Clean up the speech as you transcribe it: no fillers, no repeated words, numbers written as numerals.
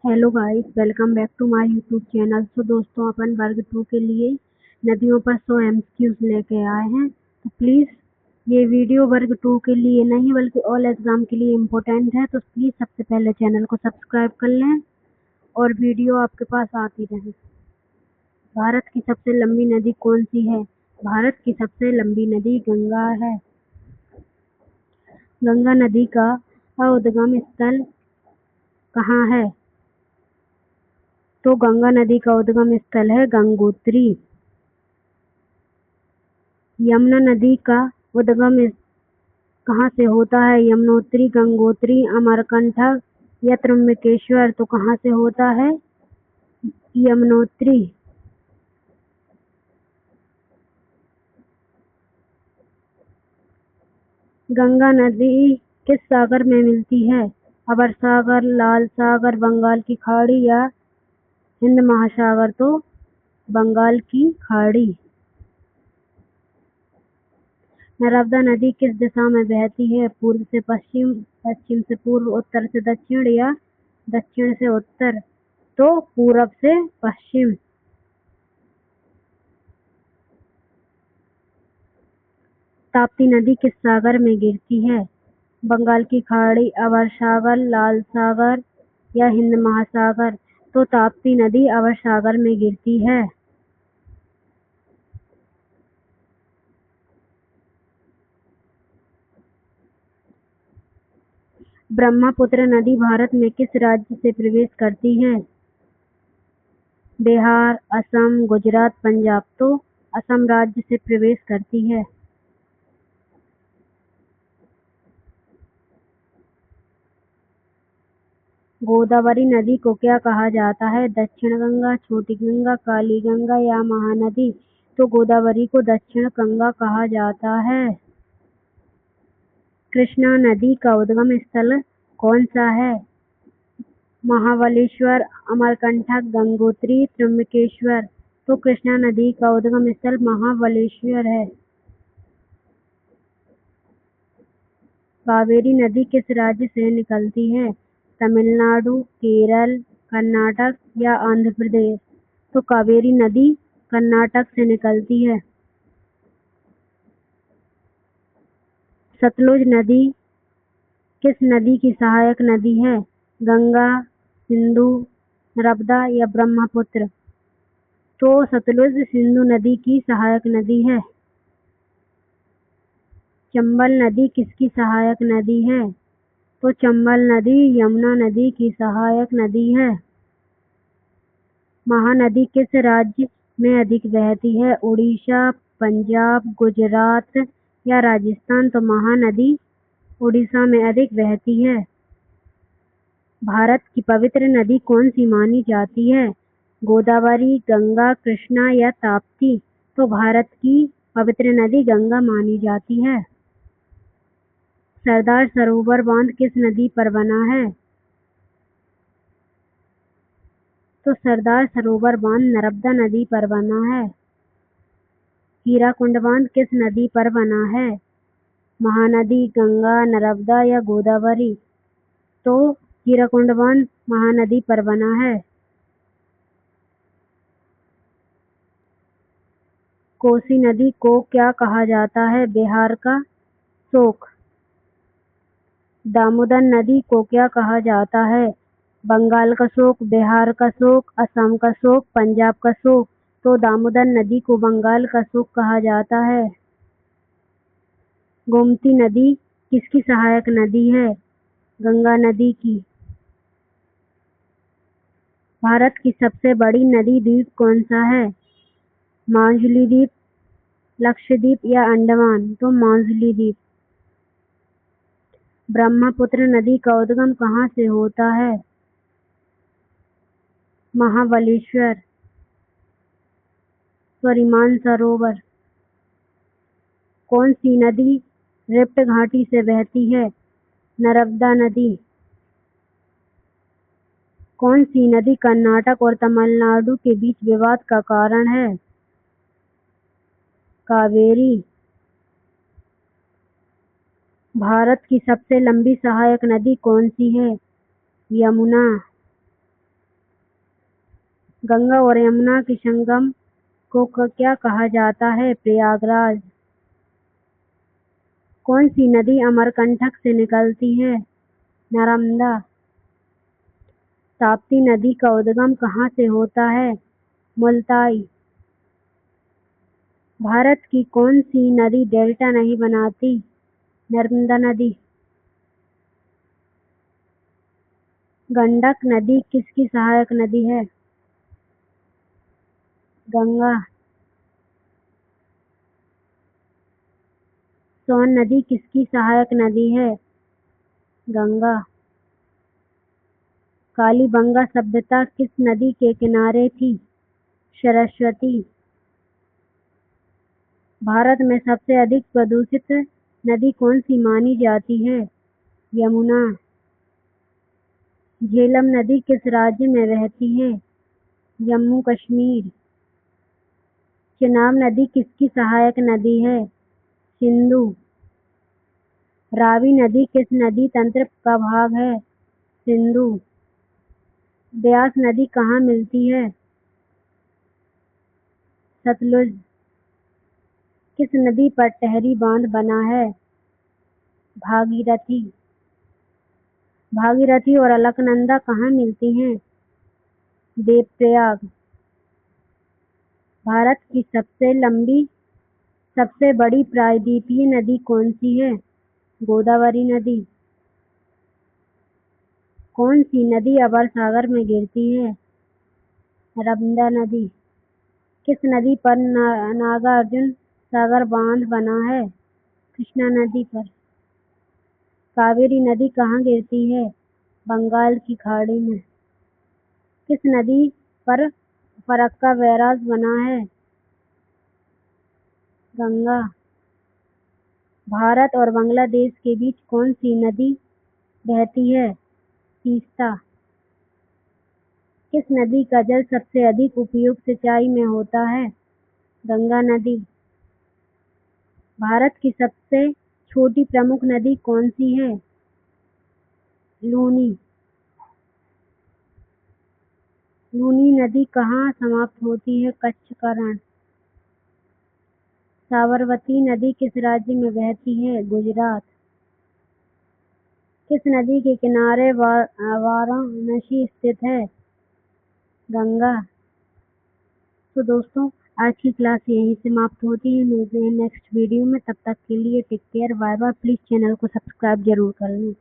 Hello guys, welcome back to my YouTube channel. तो दोस्तों, अपन वर्ग 2 के लिए नदियों पर 100 एमसीक्यूज लेके आए हैं। तो प्लीज़, ये वीडियो वर्ग 2 के लिए नहीं बल्कि ऑल एग्जाम के लिए इम्पोर्टेंट है। तो प्लीज़ सबसे पहले चैनल को सब्सक्राइब कर लें और वीडियो आपके पास आती रहे। भारत की सबसे लंबी नदी कौन सी है? भारत की सबसे लंबी नदी गंगा है। गंगा नदी का उद्गम स्थल कहाँ है? तो गंगा नदी का उद्गम स्थल है गंगोत्री। यमुना नदी का उद्गम कहाँ से होता है? यमुनोत्री, गंगोत्री, अमरकंटक या त्र्यंबकेश्वर। तो कहाँ से होता है? यमुनोत्री। गंगा नदी किस सागर में मिलती है? अरब सागर, लाल सागर, बंगाल की खाड़ी या हिंद महासागर। तो बंगाल की खाड़ी। नर्मदा नदी किस दिशा में बहती है? पूर्व से पश्चिम, पश्चिम से पूर्व, उत्तर से दक्षिण या दक्षिण से उत्तर। तो पूरब से पश्चिम। ताप्ती नदी किस सागर में गिरती है? बंगाल की खाड़ी, अरब सागर, लाल सागर या हिंद महासागर। तो ताप्ती नदी अरब सागर में गिरती है। ब्रह्मपुत्र नदी भारत में किस राज्य से प्रवेश करती है? बिहार, असम, गुजरात, पंजाब। तो असम राज्य से प्रवेश करती है। गोदावरी नदी को क्या कहा जाता है? दक्षिण गंगा, छोटी गंगा, काली गंगा या महानदी। तो गोदावरी को दक्षिण गंगा कहा जाता है। कृष्णा नदी का उद्गम स्थल कौन सा है? महाबलेश्वर, अमरकंटक, गंगोत्री, त्र्यंबकेश्वर। तो कृष्णा नदी का उद्गम स्थल महाबलेश्वर है। कावेरी नदी किस राज्य से निकलती है? तमिलनाडु, केरल, कर्नाटक या आंध्र प्रदेश। तो कावेरी नदी कर्नाटक से निकलती है। सतलुज नदी किस नदी की सहायक नदी है? गंगा, सिंधु, नर्मदा या ब्रह्मपुत्र। तो सतलुज सिंधु नदी की सहायक नदी है। चंबल नदी किसकी सहायक नदी है? तो चंबल नदी यमुना नदी की सहायक नदी है। महानदी किस राज्य में अधिक बहती है? उड़ीसा, पंजाब, गुजरात या राजस्थान। तो महानदी उड़ीसा में अधिक बहती है। भारत की पवित्र नदी कौन सी मानी जाती है? गोदावरी, गंगा, कृष्णा या ताप्ती। तो भारत की पवित्र नदी गंगा मानी जाती है। सरदार सरोवर बांध किस नदी पर बना है? तो सरदार सरोवर बांध नर्मदा नदी पर बना है। हीराकुंड बांध किस नदी पर बना है? महानदी, गंगा, नर्मदा या गोदावरी। तो हीराकुंड बांध महानदी पर बना है। कोसी नदी को क्या कहा जाता है? बिहार का शोक। दामोदर नदी को क्या कहा जाता है? बंगाल का शोक, बिहार का शोक, असम का शोक, पंजाब का शोक। तो दामोदर नदी को बंगाल का शोक कहा जाता है। गोमती नदी किसकी सहायक नदी है? गंगा नदी की। भारत की सबसे बड़ी नदी द्वीप कौन सा है? माजुली द्वीप, लक्षद्वीप या अंडमान। तो माजुली द्वीप। ब्रह्मपुत्र नदी का उद्गम कहाँ से होता है? महाबलेश्वर, सॉरी, मानसरोवर। कौन सी नदी रिफ्ट घाटी से बहती है? नर्मदा नदी। कौन सी नदी कर्नाटक और तमिलनाडु के बीच विवाद का कारण है? कावेरी। भारत की सबसे लंबी सहायक नदी कौन सी है? यमुना। गंगा और यमुना के संगम को क्या कहा जाता है? प्रयागराज। कौन सी नदी अमरकंटक से निकलती है? नर्मदा। ताप्ती नदी का उद्गम कहाँ से होता है? मुल्ताई। भारत की कौन सी नदी डेल्टा नहीं बनाती? नर्मदा नदी। गंडक नदी किसकी सहायक नदी है? गंगा। सोन नदी किसकी सहायक नदी है? गंगा। कालीबंगा सभ्यता किस नदी के किनारे थी? सरस्वती। भारत में सबसे अधिक प्रदूषित नदी कौन सी मानी जाती है? यमुना। झेलम नदी किस राज्य में बहती है? जम्मू कश्मीर। चेनाब नदी किसकी सहायक नदी है? सिंधु। रावी नदी किस नदी तंत्र का भाग है? सिंधु। ब्यास नदी कहाँ मिलती है? सतलुज। किस नदी पर टहरी बांध बना है? भागीरथी। भागीरथी और अलकनंदा कहाँ मिलती हैं? देवप्रयाग। भारत की सबसे बड़ी प्रायद्वीपीय नदी कौन सी है? गोदावरी नदी। कौन सी नदी अभर सागर में गिरती है? नर्मदा नदी। किस नदी पर नागार्जुन सागर बांध बना है? कृष्णा नदी पर। कावेरी नदी कहाँ गिरती है? बंगाल की खाड़ी में। किस नदी पर फरक्का बैराज बना है? गंगा। भारत और बांग्लादेश के बीच कौन सी नदी बहती है? तीस्ता। किस नदी का जल सबसे अधिक उपयोग सिंचाई में होता है? गंगा नदी। भारत की सबसे छोटी प्रमुख नदी कौन सी है? लूनी। लूनी नदी कहाँ समाप्त होती है? कच्छ का रण। साबरमती नदी किस राज्य में बहती है? गुजरात। किस नदी के किनारे वाराणसी स्थित है? गंगा। तो दोस्तों, आज की क्लास यहीं समाप्त होती है। मिलते हैं नेक्स्ट वीडियो में। तब तक के लिए take care, bye bye. Please channel को सब्सक्राइब जरूर कर लें।